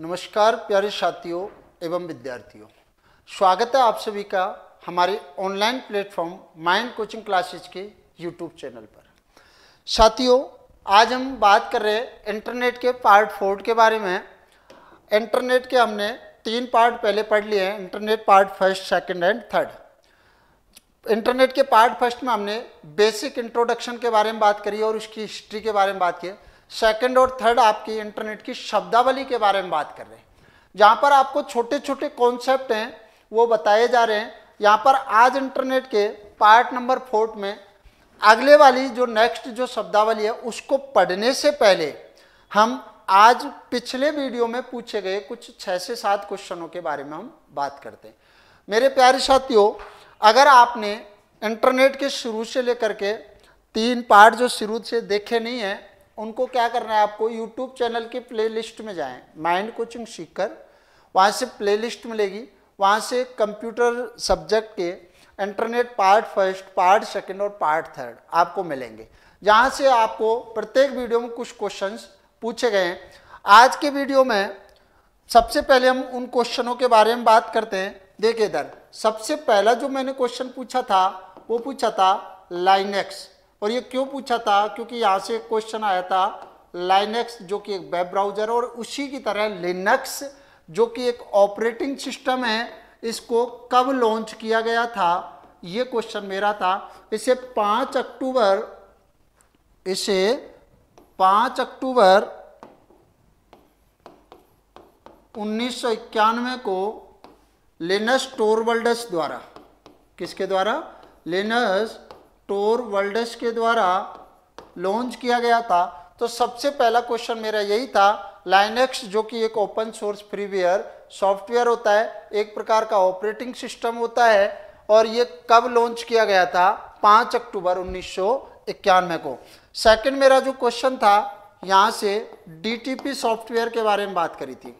नमस्कार प्यारे साथियों एवं विद्यार्थियों, स्वागत है आप सभी का हमारे online platform mind coaching classes के यूट्यूब चैनल पर। साथियों, आज हम बात कर रहे हैं इंटरनेट के पार्ट 4 के बारे में। इंटरनेट के हमने 3 पार्ट पहले पढ़ लिए हैं, internet part first, second and third. Internet के पार्ट फर्स्ट में हमने बेसिक इंट्रोडक्शन के बारे में बात करी और उसकी हिस्ट्री के बारे में बात की। सेकंड और थर्ड आपकी इंटरनेट की शब्दावली के बारे में बात कर रहे हैं, जहां पर आपको छोटे छोटे कॉन्सेप्ट हैं वो बताए जा रहे हैं। यहां पर आज इंटरनेट के पार्ट नंबर 4 में अगले वाली जो नेक्स्ट जो शब्दावली है उसको पढ़ने से पहले हम आज पिछले वीडियो में पूछे गए कुछ 6 से 7 क्वेश्चनों के बारे में हम बात करते हैं। मेरे प्यारे साथियों, अगर आपने इंटरनेट के शुरू से लेकर के 3 पार्ट जो शुरू से देखे नहीं है, उनको क्या करना है, आपको यूट्यूब चैनल की प्लेलिस्ट में जाएं, माइंड कोचिंग सीखकर, वहाँ से प्लेलिस्ट मिलेगी, वहाँ से कंप्यूटर सब्जेक्ट के internet part first, part second और पार्ट थर्ड आपको मिलेंगे, जहाँ से आपको प्रत्येक वीडियो में कुछ क्वेश्चंस पूछे गए हैं। आज के वीडियो में सबसे पहले हम उन क्वेश्चनों के बारे में बात करते हैं। देखिए इधर सबसे पहला जो मैंने क्वेश्चन पूछा था वो पूछा था लाइनेक्स। और ये क्यों पूछा था, क्योंकि यहाँ से एक क्वेश्चन आया था लाइनेक्स जो कि एक वेब ब्राउजर और उसी की तरह लिनक्स जो कि एक ऑपरेटिंग सिस्टम है, इसको कब लॉन्च किया गया था, ये क्वेश्चन मेरा था। इसे 5 अक्टूबर 1991 को लिनस टोरवल्ड्स द्वारा, किसके द्वारा, लिनस टोरवल्ड्स के द्वारा लॉन्च किया गया था। तो सबसे पहला क्वेश्चन मेरा यही था, लाइनेक्स जो कि एक ओपन सोर्स फ्रीवेयर सॉफ्टवेयर होता है, एक प्रकार का ऑपरेटिंग सिस्टम होता है, और ये कब लॉन्च किया गया था, 5 अक्टूबर 1991 को। सेकंड मेरा जो क्वेश्चन था, यहाँ से डीटीपी सॉफ्टवेयर के बारे में बात करी थी।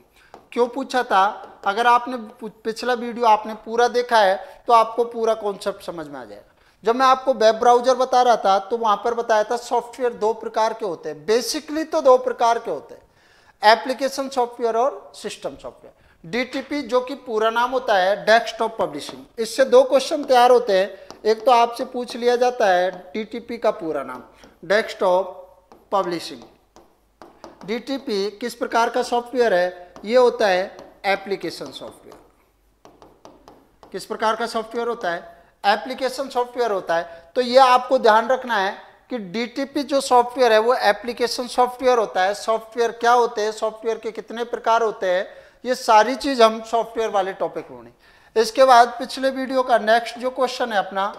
क्यों पूछा था, अगर आपने पिछला वीडियो आपने पूरा देखा है तो आपको पूरा कॉन्सेप्ट समझ में आ जाएगा। जब मैं आपको वेब ब्राउजर बता रहा था तो वहां पर बताया था सॉफ्टवेयर 2 प्रकार के होते हैं, बेसिकली तो 2 प्रकार के होते हैं, एप्लीकेशन सॉफ्टवेयर और सिस्टम सॉफ्टवेयर। डीटीपी जो कि पूरा नाम होता है डेस्कटॉप पब्लिशिंग, इससे 2 क्वेश्चन तैयार होते हैं। एक तो आपसे पूछ लिया जाता है डीटीपी का पूरा नाम, डेस्कटॉप पब्लिशिंग। डीटीपी किस प्रकार का सॉफ्टवेयर है, ये होता है एप्लीकेशन सॉफ्टवेयर। किस प्रकार का सॉफ्टवेयर होता है, एप्लीकेशन सॉफ्टवेयर होता है। तो ये आपको ध्यान रखना है कि डीटीपी जो सॉफ्टवेयर है वो एप्लीकेशन सॉफ्टवेयर होता है। सॉफ्टवेयर क्या होते हैं, सॉफ्टवेयर के कितने प्रकार होते हैं, ये सारी चीज हम सॉफ्टवेयर वाले टॉपिक में होंगे। इसके बाद पिछले वीडियो का नेक्स्ट जो क्वेश्चन है अपना,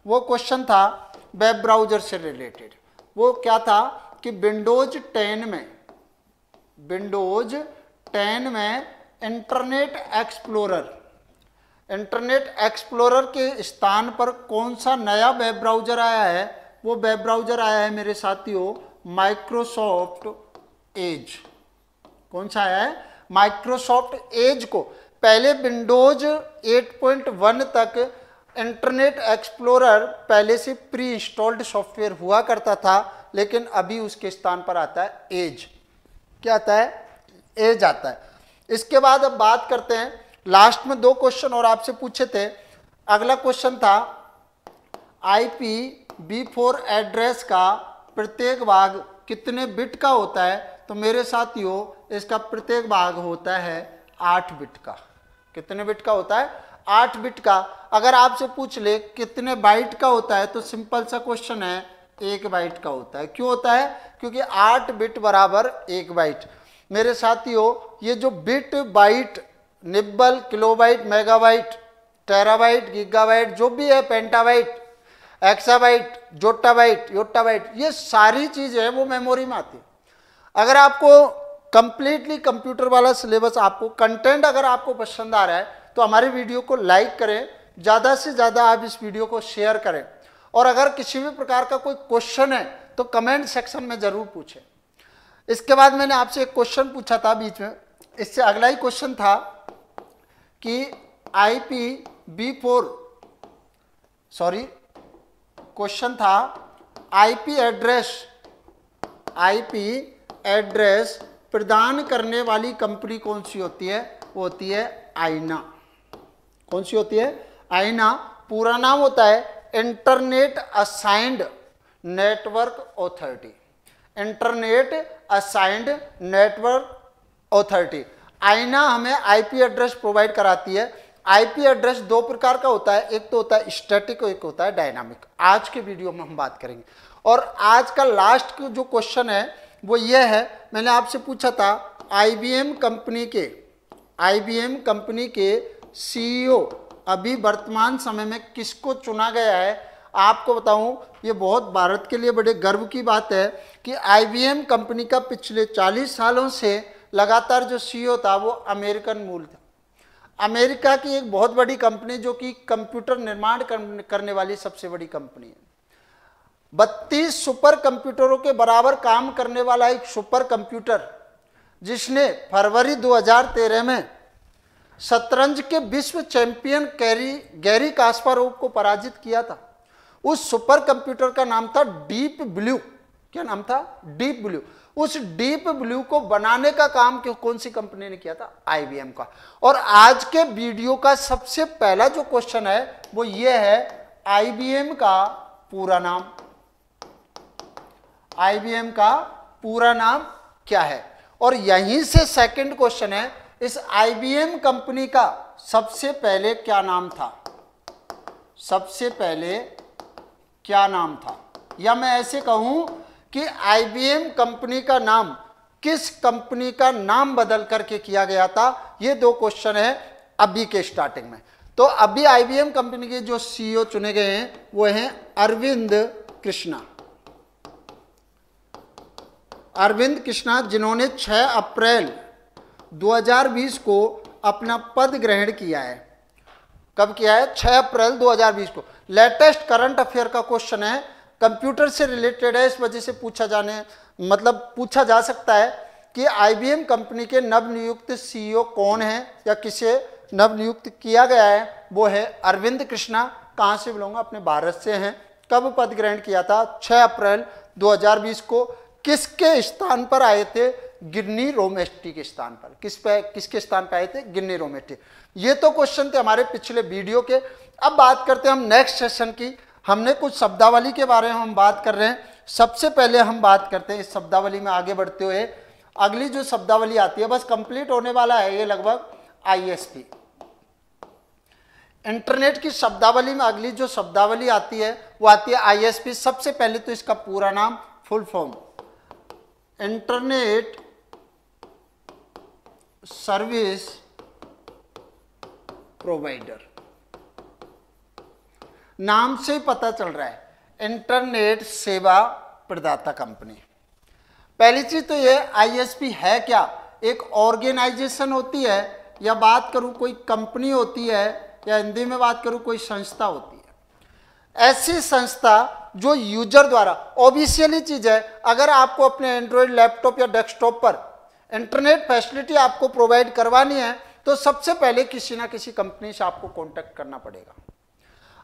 वो क्वेश्चन था वेब ब्राउजर से रिलेटेड। वो क्या था कि विंडोज 10 में इंटरनेट एक्सप्लोरर के स्थान पर कौन सा नया वेब ब्राउजर आया है। वो वेब ब्राउजर आया है मेरे साथियों माइक्रोसॉफ्ट एज। कौन सा आया है, माइक्रोसॉफ्ट एज को। पहले विंडोज 8.1 तक इंटरनेट एक्सप्लोरर पहले से प्री इंस्टॉल्ड सॉफ्टवेयर हुआ करता था, लेकिन अभी उसके स्थान पर आता है एज। क्या आता है, एज आता है। इसके बाद अब बात करते हैं, लास्ट में 2 क्वेश्चन और आपसे पूछे थे। अगला क्वेश्चन था IPv4 एड्रेस का प्रत्येक भाग कितने बिट का होता है। तो मेरे साथियों इसका प्रत्येक भाग होता है 8 बिट का। कितने बिट का होता है, 8 बिट का। अगर आपसे पूछ ले कितने बाइट का होता है, तो सिंपल सा क्वेश्चन है, 1 बाइट का होता है। क्यों होता है, क्योंकि 8 बिट बराबर 1 बाइट। मेरे साथियों ये जो bit, byte, nibble, kilobyte, megabyte, terabyte, gigabyte जो भी है, पेंटाबाइट, एक्साबाइट, जोटाबाइट, योटाबाइट, ये सारी चीजें वो मेमोरी में आती है। अगर आपको कंप्लीटली कंप्यूटर वाला सिलेबस, आपको कंटेंट अगर आपको पसंद आ रहा है तो हमारे वीडियो को लाइक करें, ज़्यादा से ज़्यादा आप इस वीडियो को शेयर करें, और अगर किसी भी प्रकार का कोई क्वेश्चन है तो कमेंट सेक्शन में ज़रूर पूछें। इसके बाद मैंने आपसे एक क्वेश्चन पूछा था बीच में, इससे अगला ही क्वेश्चन था कि क्वेश्चन था आईपी एड्रेस प्रदान करने वाली कंपनी कौन सी होती है? वो होती है आईना। कौन सी होती है? आईना। पूरा नाम होता है internet assigned network authority. Internet assigned network authority. आईना हमें आईपी एड्रेस प्रोवाइड कराती है। आईपी एड्रेस दो प्रकार का होता है, एक तो होता है स्टैटिक और एक होता है डायनामिक। आज के वीडियो में हम बात करेंगे। और आज का लास्ट जो क्वेश्चन है वो ये है, मैंने आपसे पूछा था आईबीएम कंपनी के सीईओ अभी वर्तमान समय में किसको चुना गया है? आपको बताऊं, ये बहुत भारत के लिए बड़े गर्व की बात है कि आईबीएम कंपनी का पिछले 40 सालों से लगातार जो सीईओ था वो अमेरिकन मूल था। अमेरिका की एक बहुत बड़ी कंपनी जो कि कंप्यूटर निर्माण करने वाली सबसे बड़ी कंपनी है। 32 सुपर कंप्यूटरों के बराबर काम करने वाला एक सुपर कंप्यूटर जिसने फरवरी 2013 में शतरंज के विश्व चैंपियन गैरी कास्पारोव को पराजित किया था। उस सुपर कंप्यूटर का नाम था डीप ब्लू। क्या नाम था? Deep blue. उस डीप ब्लू को बनाने का काम कौन सी कंपनी ने किया था? आईबीएम का। और आज के वीडियो का सबसे पहला जो क्वेश्चन है वो ये है, आईबीएम का पूरा नाम। आईबीएम का पूरा नाम क्या है? और यहीं से सेकंड क्वेश्चन है, इस आईबीएम कंपनी का सबसे पहले क्या नाम था? सबसे पहले क्या नाम था? या मैं ऐसे कहूं कि आईबीएम कंपनी का नाम किस कंपनी का नाम बदल करके किया गया था? ये दो क्वेश्चन है अभी के स्टार्टिंग में। तो अभी आईबीएम कंपनी के जो सीईओ चुने गए हैं वो हैं अरविंद कृष्णा। अरविंद कृष्णा, जिन्होंने 6 अप्रैल 2020 को अपना पद ग्रहण किया है। कब किया है? 6 अप्रैल 2020 को। लेटेस्ट करंट अफेयर का क्वेश्चन है, कंप्यूटर से रिलेटेड है, इस वजह से पूछा जा सकता है कि आईबीएम कंपनी के नवनियुक्त सीईओ कौन है या किसे नवनियुक्त किया गया है? वो है अरविंद कृष्णा। कहाँ से बिलोंग? अपने भारत से हैं। कब पद ग्रहण किया था? 6 अप्रैल 2020 को। किसके स्थान पर आए थे? गिन्नी रोमेस्टी के स्थान पर। किसके स्थान पर आए थे? गिन्नी रोमेस्टी। ये तो क्वेश्चन थे हमारे पिछले वीडियो के। अब बात करते हैं हम नेक्स्ट सेशन की। हमने कुछ शब्दावली के बारे में हम बात कर रहे हैं। सबसे पहले हम बात करते हैं इस शब्दावली में आगे बढ़ते हुए, अगली जो शब्दावली आती है, बस कंप्लीट होने वाला है ये लगभग, आईएसपी। इंटरनेट की शब्दावली में अगली जो शब्दावली आती है वो आती है आईएसपी। सबसे पहले तो इसका पूरा नाम, full form, internet service provider. नाम से ही पता चल रहा है, इंटरनेट सेवा प्रदाता कंपनी। पहली चीज तो ये, आईएसपी है क्या? एक ऑर्गेनाइजेशन होती है, या बात करूं कोई कंपनी होती है, या हिंदी में बात करूं कोई संस्था होती है। ऐसी संस्था जो यूजर द्वारा, ऑब्वियसली चीज है, अगर आपको अपने एंड्रॉयड लैपटॉप या डेस्कटॉप पर इंटरनेट फैसिलिटी आपको प्रोवाइड करवानी है तो सबसे पहले किसी ना किसी कंपनी से आपको कॉन्टैक्ट करना पड़ेगा।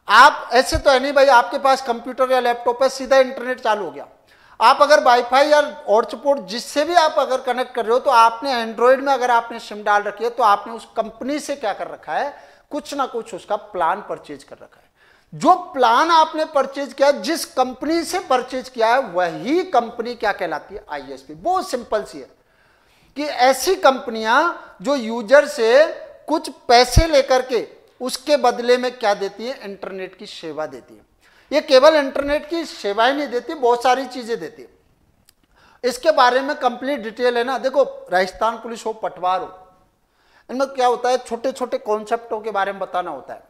आप ऐसे तो है नहीं भाई आपके पास कंप्यूटर या लैपटॉप है सीधा इंटरनेट चालू हो गया। आप अगर वाईफाई या हॉटस्पॉट जिससे भी आप अगर कनेक्ट कर रहे हो तो आपने एंड्रॉयड में अगर आपने सिम डाल रखी है तो आपने उस कंपनी से क्या कर रखा है? कुछ ना कुछ उसका प्लान परचेज कर रखा है। जो प्लान आपने परचेज किया, जिस कंपनी से परचेज किया है, वही कंपनी क्या कहलाती है? आईएसपी। बहुत सिंपल सी है कि ऐसी कंपनियां जो यूजर से कुछ पैसे लेकर के उसके बदले में क्या देती है? इंटरनेट की सेवा देती है। ये केवल इंटरनेट की सेवाएं नहीं देती, बहुत सारी चीजें देती है। इसके बारे में कंप्लीट डिटेल है ना। देखो, राजस्थान पुलिस हो, पटवार हो, इनमें क्या होता है, छोटे छोटे कॉन्सेप्टों के बारे में बताना होता है।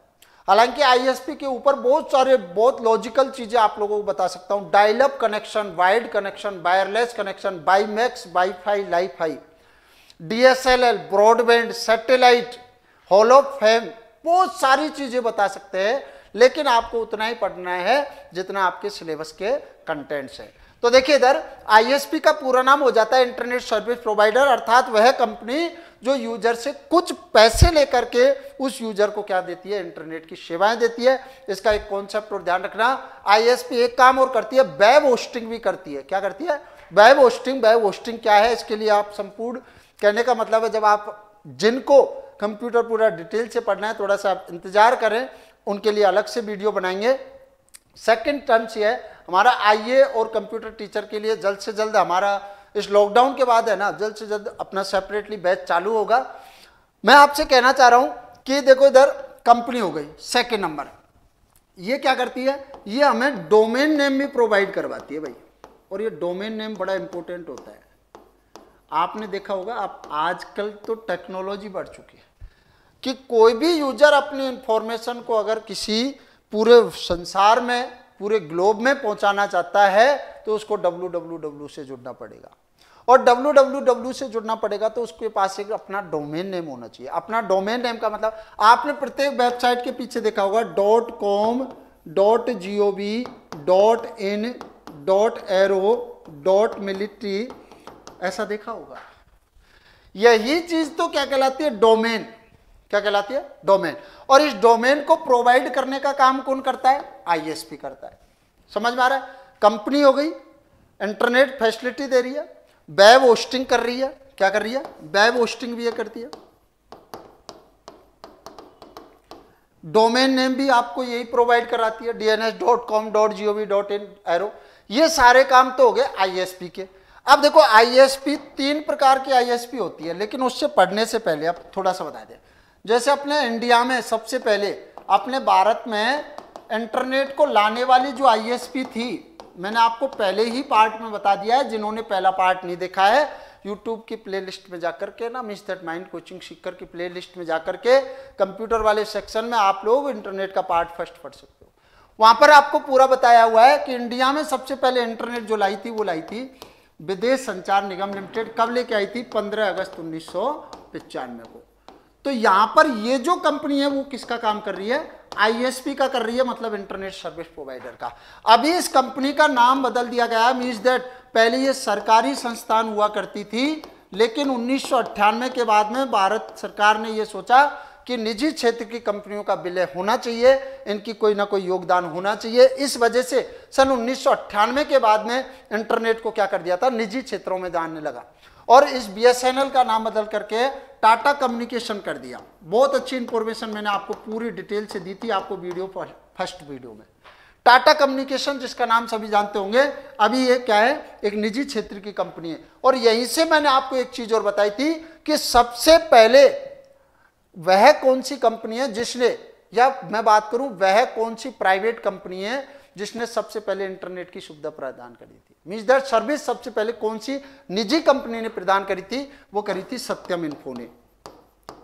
हालांकि आईएसपी के ऊपर बहुत लॉजिकल चीजें आप लोगों को बता सकता हूं। Dial up connection, wide connection, wireless connection, WiMAX, WiFi, LiFi, DSLL, broadband, satellite, hall of fame, बहुत सारी चीजें बता सकते हैं, लेकिन आपको उतना ही पढ़ना है जितना आपके सिलेबस के कंटेंट्स है। तो देखिए इधर आईएसपी का पूरा नाम हो जाता है इंटरनेट सर्विस प्रोवाइडर, अर्थात वह कंपनी जो यूजर से कुछ पैसे लेकर के उस यूजर को क्या देती है? इंटरनेट की सेवाएं देती है। इसका एक कॉन्सेप्ट और ध्यान रखना, आईएसपी एक काम और करती है, वेब होस्टिंग भी करती है। क्या करती है? वेब होस्टिंग क्या है, इसके लिए आप संपूर्ण, कहने का मतलब है जब आप जिनको कंप्यूटर पूरा डिटेल से पढ़ना है थोड़ा सा आप इंतजार करें, उनके लिए अलग से वीडियो बनाएंगे। सेकंड टर्म्स ये है हमारा आईए और कंप्यूटर टीचर के लिए जल्द से जल्द हमारा इस लॉकडाउन के बाद है ना, जल्द से जल्द अपना सेपरेटली बैच चालू होगा। मैं आपसे कहना चाह रहा हूं कि देखो इधर कंपनी हो गई, सेकंड नंबर ये क्या करती है, ये हमें डोमेन नेम भी प्रोवाइड करवाती है भाई, और ये डोमेन नेम बड़ा इंपॉर्टेंट होता है। आपने देखा होगा, आप आजकल तो टेक्नोलॉजी बढ़ चुकी है कि कोई भी यूजर अपनी इंफॉर्मेशन को अगर किसी पूरे संसार में, पूरे ग्लोब में पहुंचाना चाहता है तो उसको www से जुड़ना पड़ेगा, और www से जुड़ना पड़ेगा तो उसके पास एक अपना डोमेन नेम होना चाहिए। अपना डोमेन नेम का मतलब आपने प्रत्येक वेबसाइट के पीछे देखा होगा .com, .gov, .in, .aero, .military, ऐसा देखा होगा। यही चीज तो क्या कहलाती है, डोमेन। क्या कहलाती है, डोमेन। और इस डोमेन को प्रोवाइड करने का काम कौन करता है, आईएसपी करता है। समझ में आ रहा है, कंपनी हो गई, इंटरनेट फैसिलिटी दे रही है, वेब होस्टिंग कर रही है, क्या कर रही है, वेब होस्टिंग भी ये करती है, डोमेन नेम भी आपको यही प्रोवाइड कराती है, dns.com, .gov, .in, ये सारे काम तो हो गए आईएसपी के। अब देखो आईएसपी, 3 प्रकार की आईएसपी होती है, लेकिन उससे पढ़ने से पहले अब थोड़ा सा बता दें। जैसे अपने इंडिया में सबसे पहले, अपने भारत में इंटरनेट को लाने वाली जो आईएसपी थी, मैंने आपको पहले ही पार्ट में बता दिया है, जिन्होंने पहला पार्ट नहीं देखा है यूट्यूब की प्लेलिस्ट में जाकर के ना, miss that mind coaching Sikar की प्लेलिस्ट में जाकर के कंप्यूटर वाले सेक्शन में आप लोग इंटरनेट का पार्ट फर्स्ट पढ़ सकते हो। वहां पर आपको पूरा बताया हुआ है कि इंडिया में सबसे पहले इंटरनेट जो लाई थी वो लाई थी विदेश संचार निगम लिमिटेड। कब लेके आई थी, 15 अगस्त 1995 को। तो यहां पर ये जो कंपनी है वो किसका काम कर रही है, आईएसपी का कर रही है, मतलब इंटरनेट सर्विस प्रोवाइडर का। अभी इस कंपनी का नाम बदल दिया गया, मींस दैट पहले ये सरकारी संस्थान हुआ करती थी, लेकिन 1998 के बाद में भारत सरकार ने ये सोचा कि निजी क्षेत्र की कंपनियों का विलय होना चाहिए, इनकी कोई ना कोई योगदान होना चाहिए। इस वजह से सन 1998 के बाद में इंटरनेट को क्या कर दिया था, निजी क्षेत्रों में जानने लगा, और इस बीएसएनएल का नाम बदल करके टाटा कम्युनिकेशन कर दिया। बहुत अच्छी इंफॉर्मेशन मैंने आपको पूरी डिटेल से दी थी, आपको वीडियो फर्स्ट वीडियो में। टाटा कम्युनिकेशन जिसका नाम सभी जानते होंगे, अभी ये क्या है, एक निजी क्षेत्र की कंपनी है। और यहीं से मैंने आपको एक चीज और बताई थी कि सबसे पहले वह कौन सी कंपनी है जिसने, या मैं बात करूं वह कौन सी प्राइवेट कंपनी है जिसने सबसे पहले इंटरनेट की सुविधा प्रदान करी थी, मींस दैट सर्विस सबसे पहले कौन सी निजी कंपनी ने प्रदान करी थी, वो करी थी सत्यम इन्फो ने।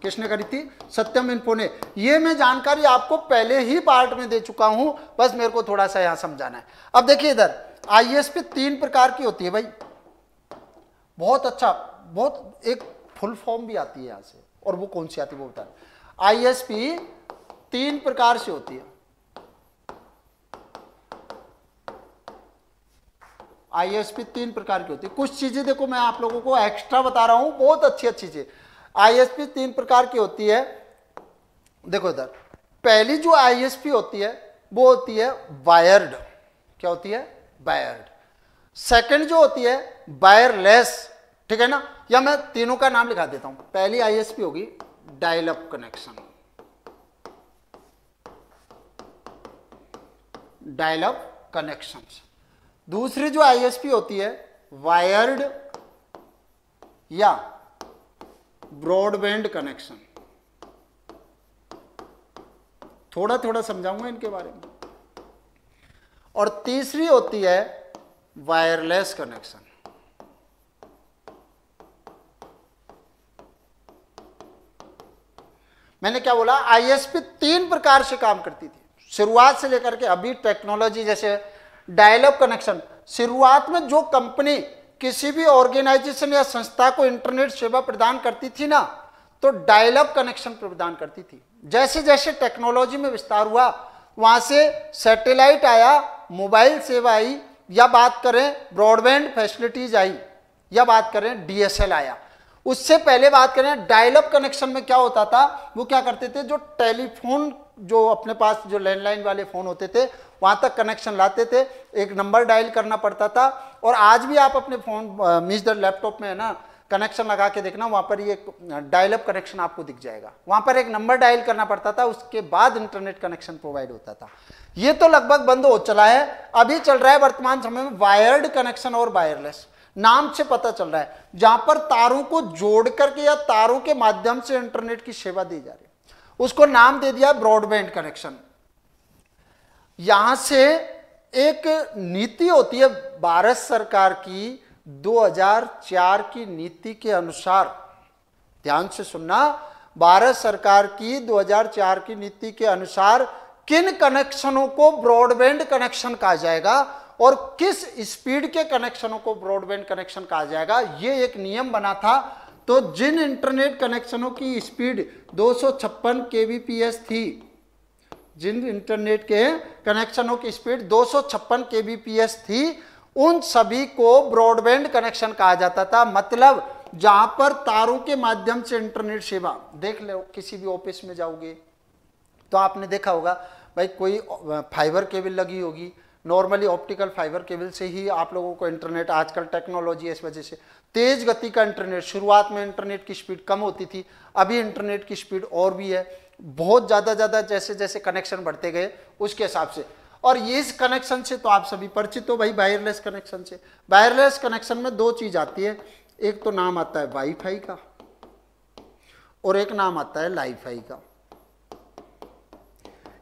किसने करी थी, सत्यम इन्फो ने। ये मैं जानकारी आपको पहले ही पार्ट में दे चुका हूं, बस मेरे को थोड़ा सा यहां समझाना है। अब देखिए इधर आईएसपी 3 प्रकार की होती है भाई, बहुत अच्छा, बहुत एक फुल फॉर्म भी आती है यहां से, और वो कौन सी आती है वो बता। आईएसपी 3 प्रकार से होती है। आईएसपी 3 प्रकार की होती है। कुछ चीजें देखो मैं आप लोगों को एक्स्ट्रा बता रहा हूं, बहुत अच्छी अच्छी चीजें। आईएसपी 3 प्रकार की होती है। देखो इधर पहली जो आईएसपी होती है वो होती है वायर्ड। क्या होती है, वायर्ड। सेकंड जो होती है वायरलेस, ठीक है ना, या मैं तीनों का नाम लिखा देता हूं। पहली आईएसपी होगी dial up connection, dial up connection. दूसरी जो आईएसपी होती है वायर्ड या ब्रॉडबैंड कनेक्शन। थोड़ा थोड़ा समझाऊंगा इनके बारे में। और तीसरी होती है वायरलेस कनेक्शन। मैंने क्या बोला, आईएसपी 3 प्रकार से काम करती थी शुरुआत से लेकर के अभी। टेक्नोलॉजी जैसे डायल अप कनेक्शन, शुरुआत में जो कंपनी किसी भी ऑर्गेनाइजेशन या संस्था को इंटरनेट सेवा प्रदान करती थी ना, तो डायल अप कनेक्शन प्रदान करती थी। जैसे जैसे टेक्नोलॉजी में विस्तार हुआ, वहां से सैटेलाइट आया, मोबाइल सेवा आई, या बात करें ब्रॉडबैंड फैसिलिटीज आई, या बात करें डीएसएल आया। उससे पहले बात करें डायल अप कनेक्शन में क्या होता था, वो क्या करते थे, जो टेलीफोन, जो अपने पास जो लैंडलाइन वाले फोन होते थे, वहाँ तक कनेक्शन लाते थे, एक नंबर डायल करना पड़ता था। और आज भी आप अपने फ़ोन मीन्स द लैपटॉप में है ना कनेक्शन लगा के देखना, वहाँ पर ये डायल अप कनेक्शन आपको दिख जाएगा। वहाँ पर एक नंबर डायल करना पड़ता था, उसके बाद इंटरनेट कनेक्शन प्रोवाइड होता था। ये तो लगभग बंद हो चला है। अभी चल रहा है वर्तमान समय में वायर्ड कनेक्शन और वायरलेस, नाम से पता चल रहा है, जहां पर तारों को जोड़ करके या तारों के माध्यम से इंटरनेट की सेवा दी जा रही है। उसको नाम दे दिया ब्रॉडबैंड कनेक्शन। यहां से एक नीति होती है भारत सरकार की 2004 की नीति के अनुसार, ध्यान से सुनना, भारत सरकार की 2004 की नीति के अनुसार किन कनेक्शनों को ब्रॉडबैंड कनेक्शन कहा जाएगा और किस स्पीड के कनेक्शनों को ब्रॉडबैंड कनेक्शन कहा जाएगा, ये एक नियम बना था। तो जिन इंटरनेट कनेक्शनों की स्पीड 256 kbps थी, जिन इंटरनेट के कनेक्शनों की स्पीड 256 kbps थी, उन सभी को ब्रॉडबैंड कनेक्शन कहा जाता था। मतलब जहां पर तारों के माध्यम से इंटरनेट सेवा, देख लो किसी भी ऑफिस में जाओगे तो आपने देखा होगा भाई कोई फाइबर केबल लगी होगी, नॉर्मली ऑप्टिकल फाइबर केबल से ही आप लोगों को इंटरनेट, आजकल टेक्नोलॉजी इस वजह से तेज गति का इंटरनेट, शुरुआत में इंटरनेट की स्पीड कम होती थी, अभी इंटरनेट की स्पीड और भी है, बहुत ज़्यादा जैसे जैसे कनेक्शन बढ़ते गए उसके हिसाब से। और इस कनेक्शन से तो आप सभी परिचित हो भाई, वायरलेस कनेक्शन से। वायरलेस कनेक्शन में दो चीज़ आती है, एक तो नाम आता है वाईफाई का और एक नाम आता है लाईफाई का।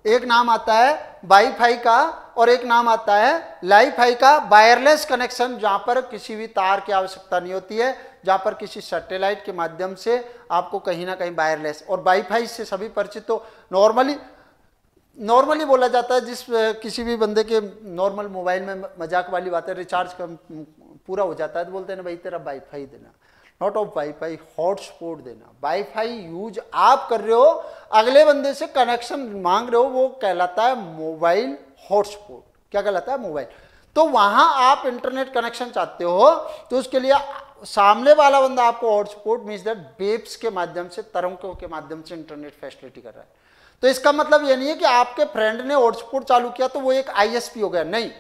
एक नाम आता है वाईफाई का और एक नाम आता है लाईफाई का। वायरलेस कनेक्शन जहां पर किसी भी तार की आवश्यकता नहीं होती है, जहां पर किसी सैटेलाइट के माध्यम से आपको कहीं ना कहीं वायरलेस, और वाईफाई से सभी परिचित हो। नॉर्मली बोला जाता है, जिस किसी भी बंदे के नॉर्मल मोबाइल में मजाक वाली बात है, रिचार्ज पूरा हो जाता है तो बोलते हैं ना भाई तेरा वाईफाई देना, नॉट ऑफ वाईफाई, हॉटस्पॉट देना। वाईफाई यूज आप कर रहे हो, अगले बंदे से कनेक्शन मांग रहे हो, वो कहलाता है मोबाइल हॉटस्पॉट। क्या कहलाता है? मोबाइल। तो वहां आप इंटरनेट कनेक्शन चाहते हो तो उसके लिए सामने वाला बंदा आपको हॉटस्पॉट मींस दैट वेव्स के माध्यम से, तरंगों के माध्यम से इंटरनेट फैसिलिटी कर रहा है। तो इसका मतलब ये नहीं है कि आपके फ्रेंड ने हॉटस्पॉट चालू किया तो वो एक आईएसपी हो गया, नहीं,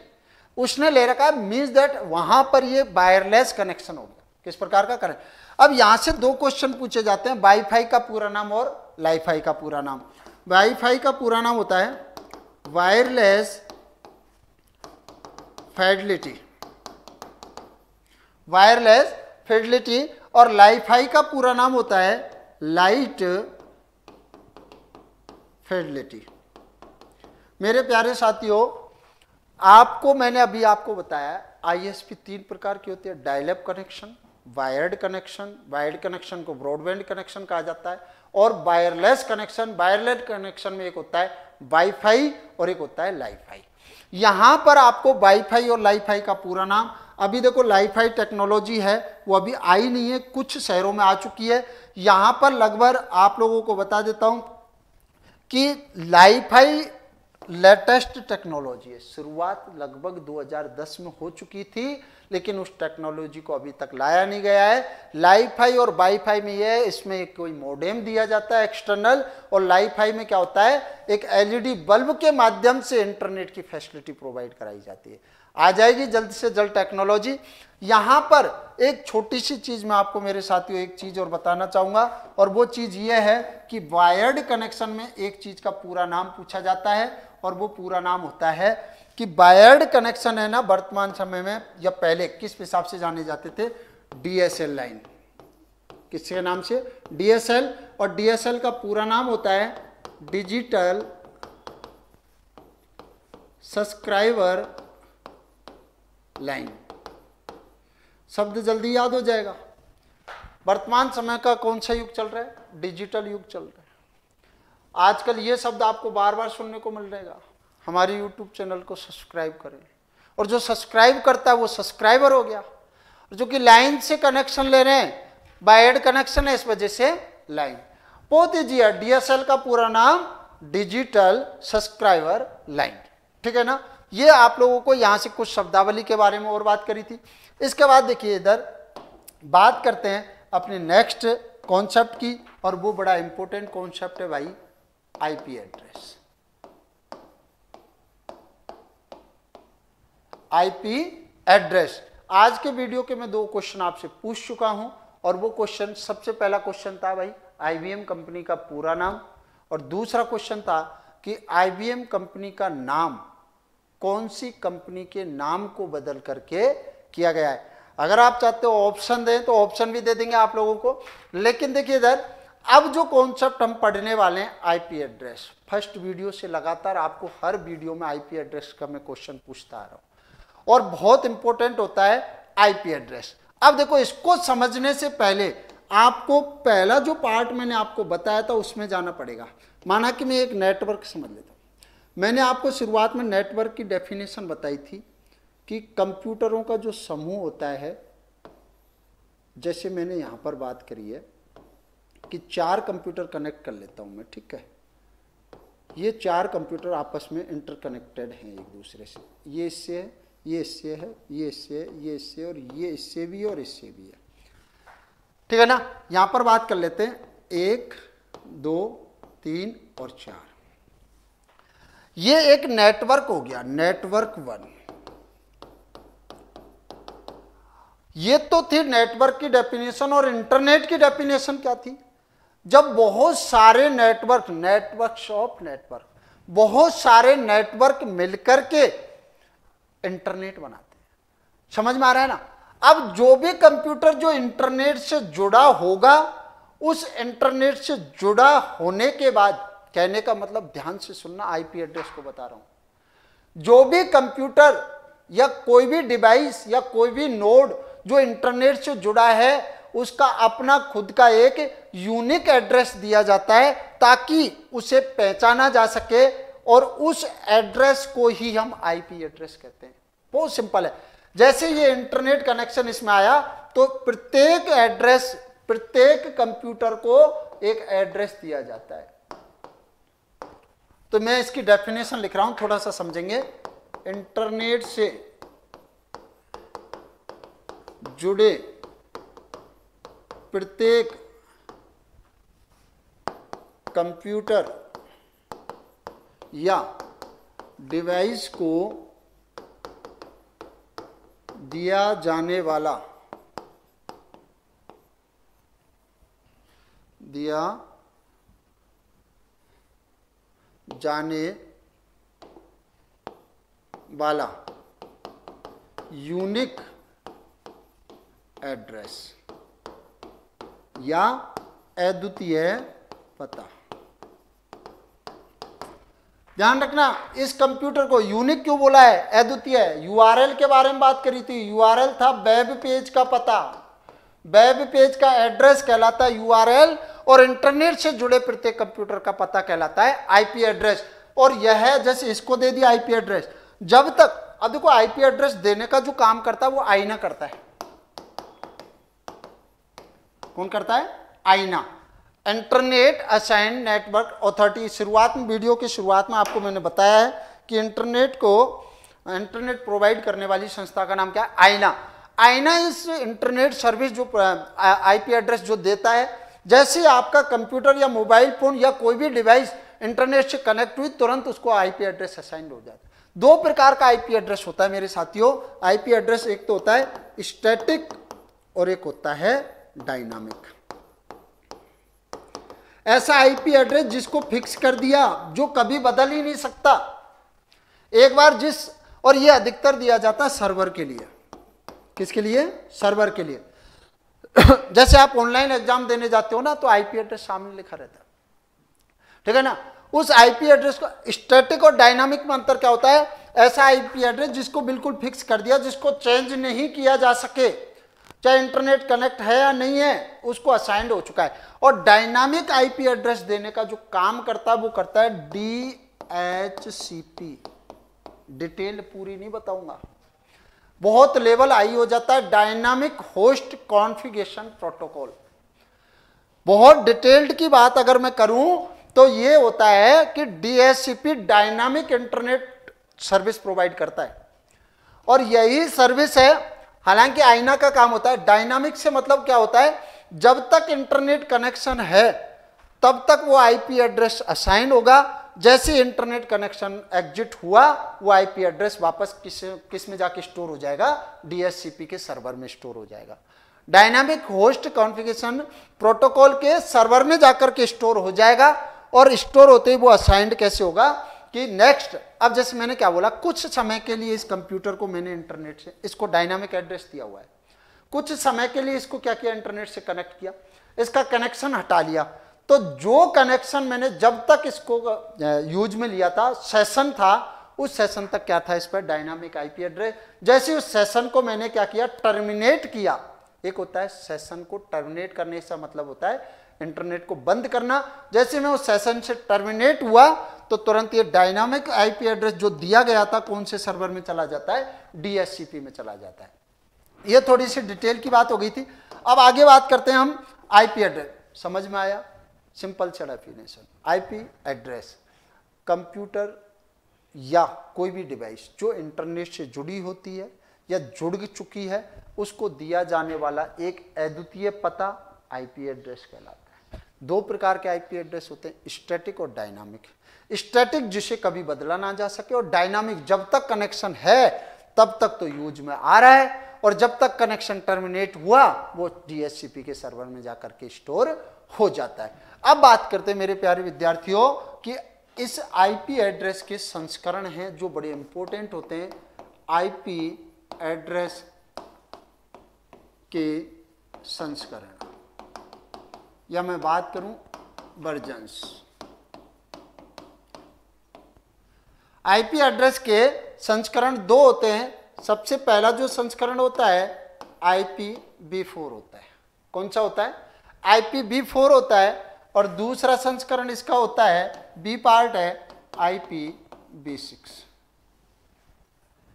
उसने ले रखा है मींस दैट वहां पर ये वायरलेस कनेक्शन हो गया। किस प्रकार का करें? अब यहां से दो क्वेश्चन पूछे जाते हैं, वाईफाई का पूरा नाम और लाईफाई का पूरा नाम। वाईफाई का पूरा नाम होता है वायरलेस फिडेलिटी, वायरलेस फिडेलिटी, और लाईफाई का पूरा नाम होता है लाइट फिडेलिटी। मेरे प्यारे साथियों, आपको मैंने अभी आपको बताया आईएसपी तीन प्रकार की होती है, dial up connection, wired connection, wired connection को ब्रॉडबैंड कनेक्शन कहा जाता है, और वायरलेस कनेक्शन, वायरलेस कनेक्शन में एक होता है वाईफाई और एक होता है लाईफाई। यहां पर आपको वाईफाई और लाईफाई का पूरा नाम, अभी देखो लाईफाई टेक्नोलॉजी है वो अभी आई नहीं है, कुछ शहरों में आ चुकी है। यहां पर लगभग आप लोगों को बता देता हूं कि लाईफाई लेटेस्ट टेक्नोलॉजी है, शुरुआत लगभग 2010 में हो चुकी थी, लेकिन उस टेक्नोलॉजी को अभी तक लाया नहीं गया है। लाईफाई और वाईफाई में यह है, इसमें एक कोई मॉडेम दिया जाता है एक्सटर्नल, और लाईफाई में क्या होता है, एक एलईडी बल्ब के माध्यम से इंटरनेट की फैसिलिटी प्रोवाइड कराई जाती है। आ जाएगी जल्द से जल्द टेक्नोलॉजी। यहां पर एक छोटी सी चीज मैं आपको मेरे साथियों एक चीज और बताना चाहूंगा, और वो चीज ये है कि वायर्ड कनेक्शन में एक चीज का पूरा नाम पूछा जाता है, और वो पूरा नाम होता है कि वायर्ड कनेक्शन है ना, वर्तमान समय में या पहले किस हिसाब से जाने जाते थे, डीएसएल लाइन। किसके नाम से? डीएसएल। और डीएसएल का पूरा नाम होता है डिजिटल सब्सक्राइबर लाइन। शब्द जल्दी याद हो जाएगा। वर्तमान समय का कौन सा युग चल रहा है? डिजिटल युग चल रहा है। आजकल ये शब्द आपको बार बार सुनने को मिल रहेगा। हमारे यूट्यूब चैनल को सब्सक्राइब करें, और जो सब्सक्राइब करता है वो सब्सक्राइबर हो गया, और जो कि लाइन से कनेक्शन ले रहे हैं, वायर्ड कनेक्शन है इस वजह से लाइन। बहुत ईजी है, डीएसएल का पूरा नाम डिजिटल सब्सक्राइबर लाइन, ठीक है ना। ये आप लोगों को यहां से कुछ शब्दावली के बारे में और बात करी थी। इसके बाद देखिए इधर बात करते हैं अपने नेक्स्ट कॉन्सेप्ट की, और वो बड़ा इंपॉर्टेंट कॉन्सेप्ट है भाई, आईपी एड्रेस। IP address. आज के वीडियो के मैं 2 क्वेश्चन आपसे पूछ चुका हूं और वो क्वेश्चन, सबसे पहला क्वेश्चन था भाई आईबीएम कंपनी का पूरा नाम, और दूसरा क्वेश्चन था कि आईबीएम कंपनी का नाम कौन सी कंपनी के नाम को बदल करके किया गया है। अगर आप चाहते हो ऑप्शन दें तो ऑप्शन भी दे देंगे आप लोगों को, लेकिन देखिए इधर अब जो कॉन्सेप्ट हम पढ़ने वाले हैं आईपी एड्रेस, फर्स्ट वीडियो से लगातार आपको हर वीडियो में आईपी एड्रेस का मैं क्वेश्चन पूछता आ रहा हूं और बहुत इंपॉर्टेंट होता है आईपी एड्रेस। अब देखो, इसको समझने से पहले आपको पहला जो पार्ट मैंने आपको बताया था उसमें जाना पड़ेगा। माना कि मैं एक नेटवर्क समझ लेता हूं। मैंने आपको शुरुआत में नेटवर्क की डेफिनेशन बताई थी कि कंप्यूटरों का जो समूह होता है, जैसे मैंने यहां पर बात करी है कि 4 कंप्यूटर कनेक्ट कर लेता हूं मैं, ठीक है। ये 4 कंप्यूटर आपस में इंटरकनेक्टेड हैं एक दूसरे से, ये इससे है, ये इससे है, ये इससे है, ये इससे, और ये इससे भी और इससे भी है, ठीक है ना। यहां पर बात कर लेते हैं 1 2 3 और 4। ये एक नेटवर्क हो गया, नेटवर्क 1। ये तो थी नेटवर्क की डेफिनेशन। और इंटरनेट की डेफिनेशन क्या थी? जब बहुत सारे नेटवर्क, नेटवर्क्स ऑफ नेटवर्क, बहुत सारे नेटवर्क मिलकर के इंटरनेट बनाते हैं। समझ में आ रहा है ना। अब जो भी कंप्यूटर जो इंटरनेट से जुड़ा होगा, उस इंटरनेट से जुड़ा होने के बाद, कहने का मतलब ध्यान से सुनना, आईपी एड्रेस को बता रहा हूं, जो भी कंप्यूटर या कोई भी डिवाइस या कोई भी नोड जो इंटरनेट से जुड़ा है, उसका अपना खुद का एक यूनिक एड्रेस दिया जाता है ताकि उसे पहचाना जा सके, और उस एड्रेस को ही हम आईपी एड्रेस कहते हैं। बहुत सिंपल है। जैसे ये इंटरनेट कनेक्शन इसमें आया तो प्रत्येक एड्रेस, प्रत्येक कंप्यूटर को एक एड्रेस दिया जाता है। तो मैं इसकी डेफिनेशन लिख रहा हूं, थोड़ा सा समझेंगे। इंटरनेट से जुड़े प्रत्येक कंप्यूटर या डिवाइस को दिया जाने वाला यूनिक एड्रेस या अद्वितीय पता। ध्यान रखना, इस कंप्यूटर को यूनिक क्यों बोला है, अद्वितीय है। यूआरएल के बारे में बात करी थी। यूआरएल था वेब पेज का पता, वेब पेज का एड्रेस कहलाता है यूआरएल, और इंटरनेट से जुड़े प्रत्येक कंप्यूटर का पता कहलाता है आईपी एड्रेस। और यह जैसे इसको दे दिया आईपी एड्रेस, जब तक, अब देखो आईपी एड्रेस देने का जो काम करता है वो आईना करता है। कौन करता है? आईना। Internet assign network authority. शुरुआत में, वीडियो की शुरुआत में आपको मैंने बताया है कि इंटरनेट प्रोवाइड करने वाली संस्था का नाम क्या है? आईना। आईना इस इंटरनेट सर्विस जो आईपी एड्रेस जो देता है, जैसे आपका कंप्यूटर या मोबाइल फोन या कोई भी डिवाइस इंटरनेट से कनेक्ट हुई, तुरंत उसको आईपी एड्रेस असाइन हो जाता है। 2 प्रकार का आईपी एड्रेस होता है मेरे साथियों। आईपी एड्रेस एक तो होता है स्टैटिक और एक होता है डायनामिक। ऐसा आईपी एड्रेस जिसको फिक्स कर दिया, जो कभी बदल ही नहीं सकता एक बार और ये अधिकतर दिया जाता है सर्वर के लिए। किसके लिए? सर्वर के लिए। जैसे आप ऑनलाइन एग्जाम देने जाते हो ना, तो आईपी एड्रेस सामने लिखा रहता है, ठीक है ना। उस आईपी एड्रेस को, स्टैटिक और डायनामिक में अंतर क्या होता है? ऐसा आईपी एड्रेस जिसको बिल्कुल फिक्स कर दिया, जिसको चेंज नहीं किया जा सके, चाहे इंटरनेट कनेक्ट है या नहीं है, उसको असाइंड हो चुका है। और डायनामिक आईपी एड्रेस देने का जो काम करता है वो करता है डीएचसीपी। डिटेल पूरी नहीं बताऊंगा, बहुत लेवल हाई हो जाता है। Dynamic host configuration protocol. बहुत डिटेल्ड की बात अगर मैं करूं तो ये होता है कि DHCP dynamic internet service provide करता है, और यही सर्विस है। हालांकि आईना का काम होता है डायनामिक से, मतलब क्या होता है, जब तक इंटरनेट कनेक्शन है तब तक वो आईपी एड्रेस असाइन होगा, जैसे इंटरनेट कनेक्शन एग्जिट हुआ वो आईपी एड्रेस वापस किस में जाके स्टोर हो जाएगा, डीएचसीपी के सर्वर में स्टोर हो जाएगा। डायनामिक होस्ट कॉन्फ़िगरेशन प्रोटोकॉल के सर्वर में जाकर के स्टोर हो जाएगा, और स्टोर होते ही वो असाइंड कैसे होगा कि नेक्स्ट, अब जैसे मैंने क्या बोला, कुछ समय के लिए इस कंप्यूटर को मैंने इंटरनेट से, इसको डायनामिक एड्रेस दिया हुआ है, कुछ समय के लिए इसको क्या किया, इंटरनेट से कनेक्ट किया, इसका कनेक्शन हटा लिया, तो जो कनेक्शन मैंने जब तक इसको यूज में लिया था, सेशन था, उस सेशन तक क्या था, इस पर डायनामिक आईपी एड्रेस। जैसे उस सेशन को मैंने क्या किया, टर्मिनेट किया, एक होता है सेशन को टर्मिनेट करने का मतलब होता है इंटरनेट को बंद करना, जैसे मैं उस सेशन से टर्मिनेट हुआ तो तुरंत ये डायनामिक आईपी एड्रेस जो दिया गया था कौन से सर्वर में चला जाता है, डीएचसीपी में चला जाता है। ये थोड़ी सी डिटेल की बात हो गई थी। अब आगे बात करते हैं हम आईपी एड्रेस, समझ में आया, सिंपल सा डेफिनेशन। आईपी एड्रेस कंप्यूटर या कोई भी डिवाइस जो इंटरनेट से जुड़ी होती है या जुड़ चुकी है उसको दिया जाने वाला एक अद्वितीय पता आईपी एड्रेस कहलाता है। दो प्रकार के आईपी एड्रेस होते हैं, स्टैटिक और डायनामिक। स्टैटिक जिसे कभी बदला ना जा सके, और डायनामिक जब तक कनेक्शन है तब तक तो यूज में आ रहा है, और जब तक कनेक्शन टर्मिनेट हुआ वो डीएचसीपी के सर्वर में जाकर के स्टोर हो जाता है। अब बात करते हैं मेरे प्यारे विद्यार्थियों कि इस आईपी एड्रेस के संस्करण हैं जो बड़े इंपॉर्टेंट होते हैं। आईपी एड्रेस के संस्करण, या मैं बात करूं वर्जन्स। आईपी एड्रेस के संस्करण दो होते हैं। सबसे पहला जो संस्करण होता है IPv4 होता है। कौन सा होता है? IPv4 होता है, और दूसरा संस्करण इसका होता है, बी पार्ट है IPv6।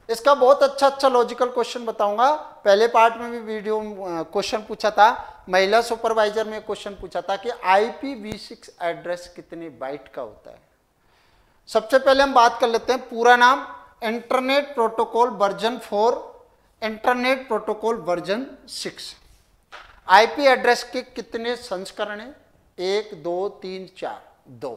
इसका बहुत अच्छा लॉजिकल क्वेश्चन बताऊंगा। पहले पार्ट में भी वीडियो क्वेश्चन पूछा था, महिला सुपरवाइजर में क्वेश्चन पूछा था कि IPv6 एड्रेस कितने बाइट का होता है। सबसे पहले हम बात कर लेते हैं पूरा नाम, internet protocol version 4, internet protocol version 6। IP address के कितने संस्करण हैं? 1 2 3 4, 2।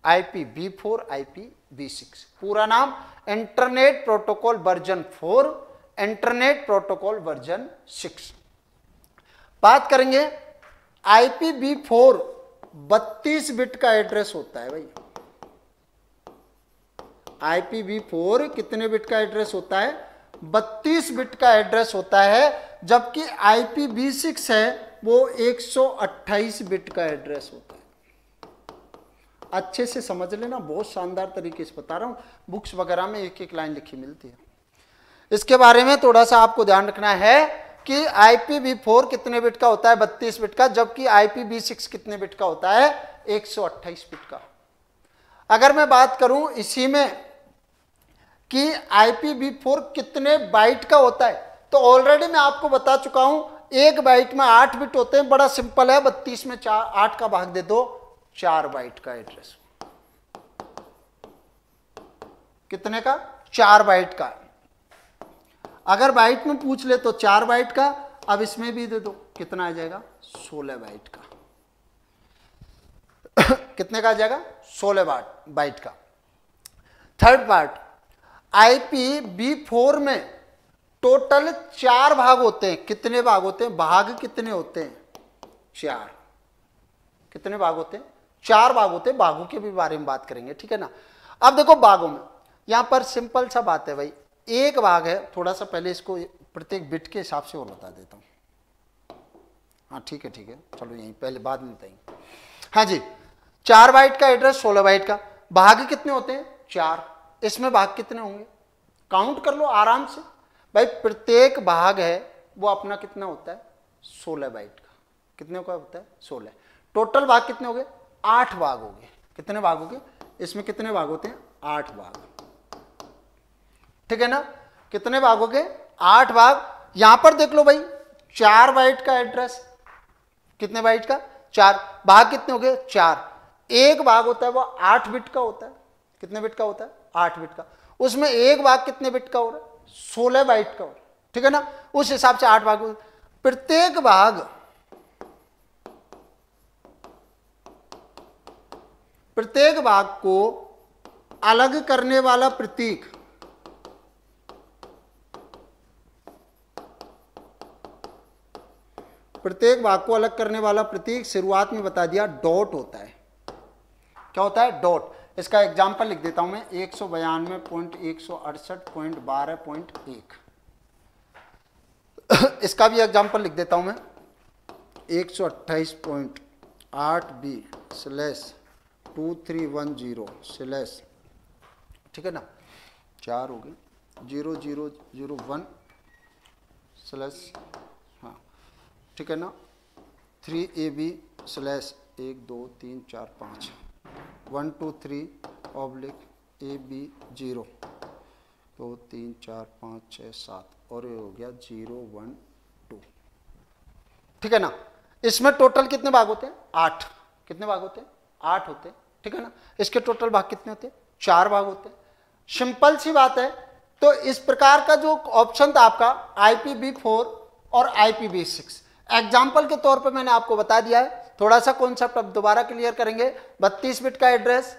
IPv4, IPv6। पूरा नाम internet protocol version 4, internet protocol version 6। बात करेंगे IPv4 32 बिट का एड्रेस होता है भाई। IPv4 कितने बिट का एड्रेस होता है? 32 बिट का एड्रेस होता है, जबकि IPv6 है वो 128 बिट का एड्रेस होता है। अच्छे से समझ लेना, बहुत शानदार तरीके से बता रहा हूं, बुक्स वगैरह में एक एक लाइन लिखी मिलती है। इसके बारे में थोड़ा सा आपको ध्यान रखना है कि IPv4 कितने बिट का होता है? 32 बिट का, जबकि IPv6 कितने बिट का होता है? 128 बिट का। अगर मैं बात करूं इसी में कि IPv4 कितने बाइट का होता है, तो ऑलरेडी मैं आपको बता चुका हूं, एक बाइट में 8 बिट होते हैं। बड़ा सिंपल है, 32 में 8 का भाग दे दो, 4 बाइट का एड्रेस। कितने का? 4 बाइट का। अगर बाइट में पूछ ले तो 4 बाइट का, अब इसमें भी दे दो, कितना आ जाएगा? 16 बाइट का। कितने का आ जाएगा? 16 बाइट का। थर्ड पार्ट, IPv4 में टोटल 4 भाग होते हैं। कितने भाग होते हैं? भाग कितने होते हैं? 4। कितने भाग होते हैं? 4 भाग होते हैं। भागों के भी बारे में बात करेंगे, ठीक है ना। अब देखो भागों में, यहां पर सिंपल सा बात है भाई, एक भाग है, थोड़ा सा पहले इसको प्रत्येक बिट के हिसाब से और बता देता हूं। हाँ ठीक है, चलो यहीं पहले बाद में बताएंगे। हाँ जी, 4 बाइट का एड्रेस, 16 बाइट का। भाग कितने होते हैं? 4। इसमें भाग कितने होंगे? काउंट कर लो आराम से भाई। प्रत्येक भाग है वो अपना कितना होता है? 16 बाइट का। कितने का होता है? 16। टोटल भाग कितने हो गए? 8 भाग हो गए। कितने भाग हो गए? इसमें कितने भाग होते हैं? 8 भाग। ठीक है ना। कितने भाग हो गए? 8 भाग। यहां पर देख लो भाई, 4 बाइट का एड्रेस, कितने बाइट का? 4। भाग कितने हो गए? 4। एक भाग होता है वो 8 बिट का होता है। कितने बिट का होता है? 8 बिट का। उसमें एक भाग कितने बिट का हो रहा है? 16 बाइट का हो रहा है। ठीक है ना। उस हिसाब से 8 भाग। प्रत्येक भाग को अलग करने वाला प्रतीक प्रत्येक भाग को अलग करने वाला प्रतीक शुरुआत में बता दिया डॉट होता है। क्या होता है? डॉट। इसका एग्जाम्पल लिख देता हूं मैं 192.168.12.1 इसका भी एग्जाम्पल लिख देता हूं मैं 128.8b/2310/ ठीक है ना, 4 हो गए 0001 स्लैश, हाँ ठीक है ना, 3ab/1 2 3 4 5 1 2 3/AB0 2 3 4 5 6 7 और ये हो गया 0 1 2। ठीक है ना। इसमें टोटल कितने भाग होते हैं? 8। कितने भाग होते हैं? 8 होते हैं। ठीक है ना। इसके टोटल भाग कितने होते हैं? 4 भाग होते हैं। सिंपल सी बात है। तो इस प्रकार का जो ऑप्शन था आपका IPv4 और IPv6, एग्जाम्पल के तौर पर मैंने आपको बता दिया है। थोड़ा सा कॉन्सेप्ट अब दोबारा क्लियर करेंगे। 32 बिट का एड्रेस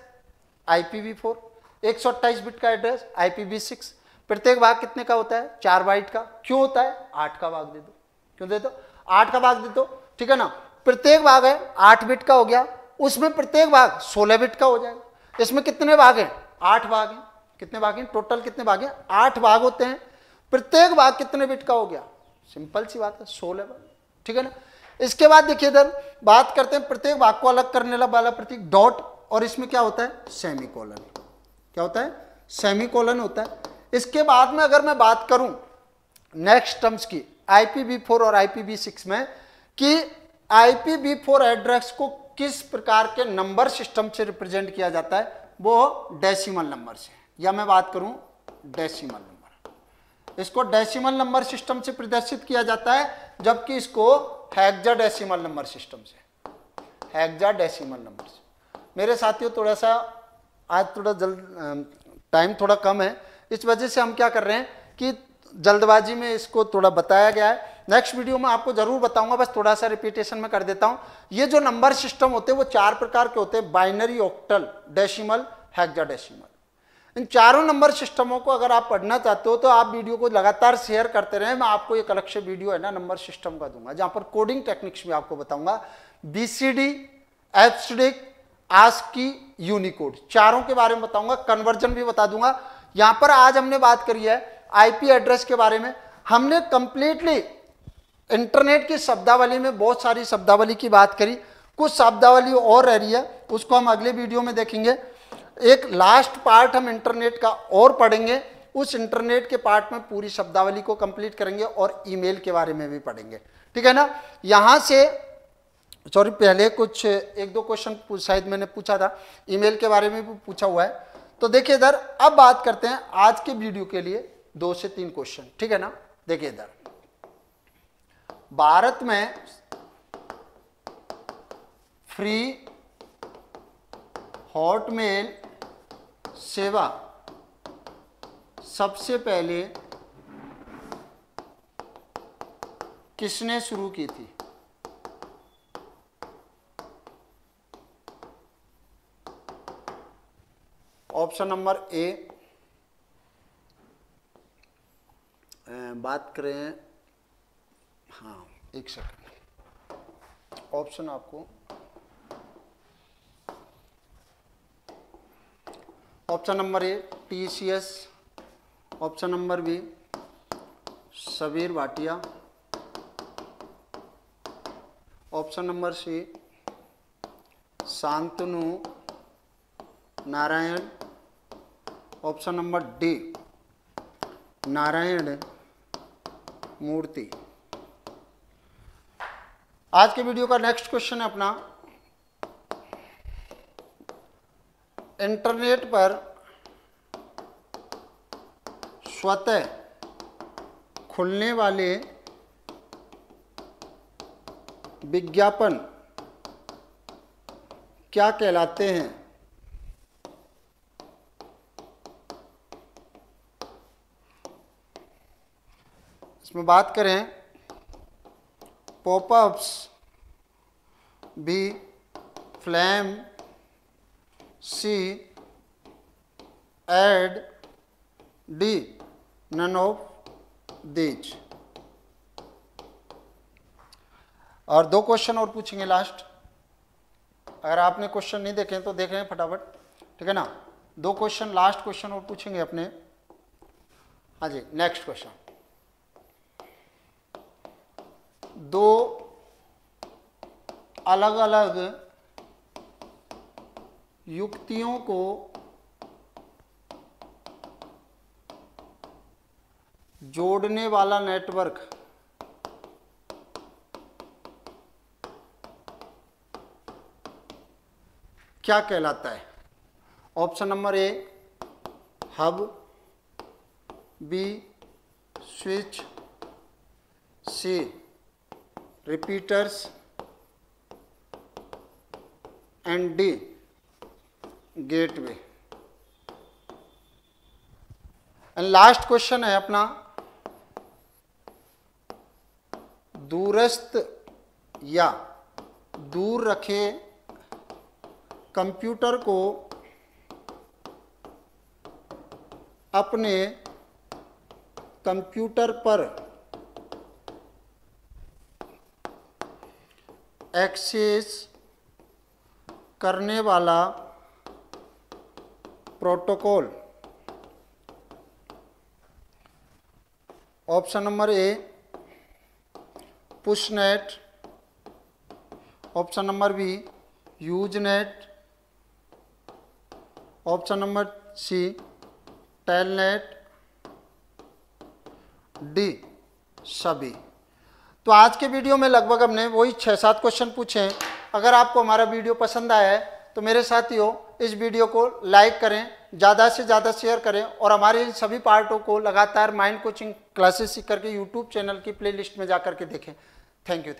IPv4, 128 बिट का एड्रेस IPv6। प्रत्येक भाग कितने का होता है? 4 बाइट का। क्यों होता है? 8 का भाग दे दो। क्यों दे दो? 8 का भाग दे दो। ठीक है ना। प्रत्येक भाग है 8 बिट का हो गया, उसमें प्रत्येक भाग 16 बिट का हो जाएगा। इसमें कितने भाग हैं? 8 भाग हैं। कितने भाग हैं? टोटल कितने भाग हैं? 8 भाग होते हैं। प्रत्येक भाग कितने बिट का हो गया? सिंपल सी बात है, 16 भाग। ठीक है ना। इसके बाद देखिए इधर बात करते हैं प्रत्येक भाग को अलग करने वाला प्रतीक डॉट, और इसमें क्या होता है? सेमीकोलन। क्या होता है? सेमीकोलन होता है। इसके बाद में अगर मैं बात करूं नेक्स्ट टर्म्स की IPv4 और IPv6 में, कि IPv4 एड्रेस को किस प्रकार के नंबर सिस्टम से रिप्रेजेंट किया जाता है, वो डेसिमल नंबर से, या मैं बात करूं डेसिमल नंबर, इसको डेसिमल नंबर सिस्टम से प्रदर्शित किया जाता है, जबकि इसको हेक्साडेसिमल नंबर सिस्टम से, हेक्साडेसिमल नंबर से। मेरे साथियों थोड़ा सा आज थोड़ा टाइम थोड़ा कम है, इस वजह से हम क्या कर रहे हैं कि जल्दबाजी में इसको थोड़ा बताया गया है। नेक्स्ट वीडियो में आपको जरूर बताऊंगा, बस थोड़ा सा रिपीटेशन में कर देता हूं। ये जो नंबर सिस्टम होते हैं वो 4 प्रकार के होते हैं: बाइनरी, ऑक्टल, डेसिमल, हेक्साडेसिमल। इन चारों नंबर सिस्टमों को अगर आप पढ़ना चाहते हो तो आप वीडियो को लगातार शेयर करते रहें। मैं आपको एक अलग से वीडियो है ना नंबर सिस्टम का दूंगा, जहां पर कोडिंग टेक्निक्स भी आपको बताऊंगा, BCD, एब्स्ट्रैक्ट, ASCII, यूनिकोड, चारों के बारे में बताऊंगा, कन्वर्जन भी बता दूंगा। यहां पर आज हमने बात करी है IP एड्रेस के बारे में। हमने कंप्लीटली इंटरनेट की शब्दावली में बहुत सारी शब्दावली की बात करी, कुछ शब्दावली और रह रही है, उसको हम अगले वीडियो में देखेंगे। एक लास्ट पार्ट हम इंटरनेट का और पढ़ेंगे, उस इंटरनेट के पार्ट में पूरी शब्दावली को कंप्लीट करेंगे और ईमेल के बारे में भी पढ़ेंगे। ठीक है ना। यहां से सॉरी, पहले कुछ 1-2 क्वेश्चन शायद मैंने पूछा था, ईमेल के बारे में भी पूछा हुआ है। तो देखिए इधर अब बात करते हैं आज के वीडियो के लिए 2 से 3 क्वेश्चन। ठीक है ना। देखिए इधर भारत में फ्री हॉटमेल सेवा सबसे पहले किसने शुरू की थी? ऑप्शन नंबर ए, बात करें, हाँ एक सेकंड, ऑप्शन आपको, option number A TCS, option number B Sabeer Bhatia, option number C Shantanu Narayan, option number D Narayana Murthy. आज के वीडियो का नेक्स्ट क्वेश्चन है अपना, इंटरनेट पर स्वतः खुलने वाले विज्ञापन क्या कहलाते हैं? इसमें बात करें पॉपअप्स, बी फ्लैम, C ad D, none of these. और 2 क्वेश्चन और पूछेंगे लास्ट। अगर आपने क्वेश्चन नहीं देखे तो देख रहे हैं फटाफट, ठीक है ना। 2 क्वेश्चन, लास्ट क्वेश्चन और पूछेंगे अपने। हाँ जी, नेक्स्ट क्वेश्चन। 2 अलग अलग युक्तियों को जोड़ने वाला नेटवर्क क्या कहलाता है? Option number A hub, B switch, C repeaters and D gateway. And last question है अपना, दूरस्थ या दूर रखे कंप्यूटर को अपने कंप्यूटर पर एक्सेस करने वाला protocol. Option number A Pushnet, option number B Usenet, option number C Telnet, D सभी। तो आज के वीडियो में लगभग हमने वही 6-7 क्वेश्चन पूछे हैं। अगर आपको हमारा वीडियो पसंद आया है तो मेरे साथियों इस वीडियो को लाइक करें, ज़्यादा से ज़्यादा शेयर करें और हमारे इन सभी पार्टों को लगातार माइंड कोचिंग क्लासेस सीख करके यूट्यूब चैनल की प्लेलिस्ट में जा करके देखें। Thank you.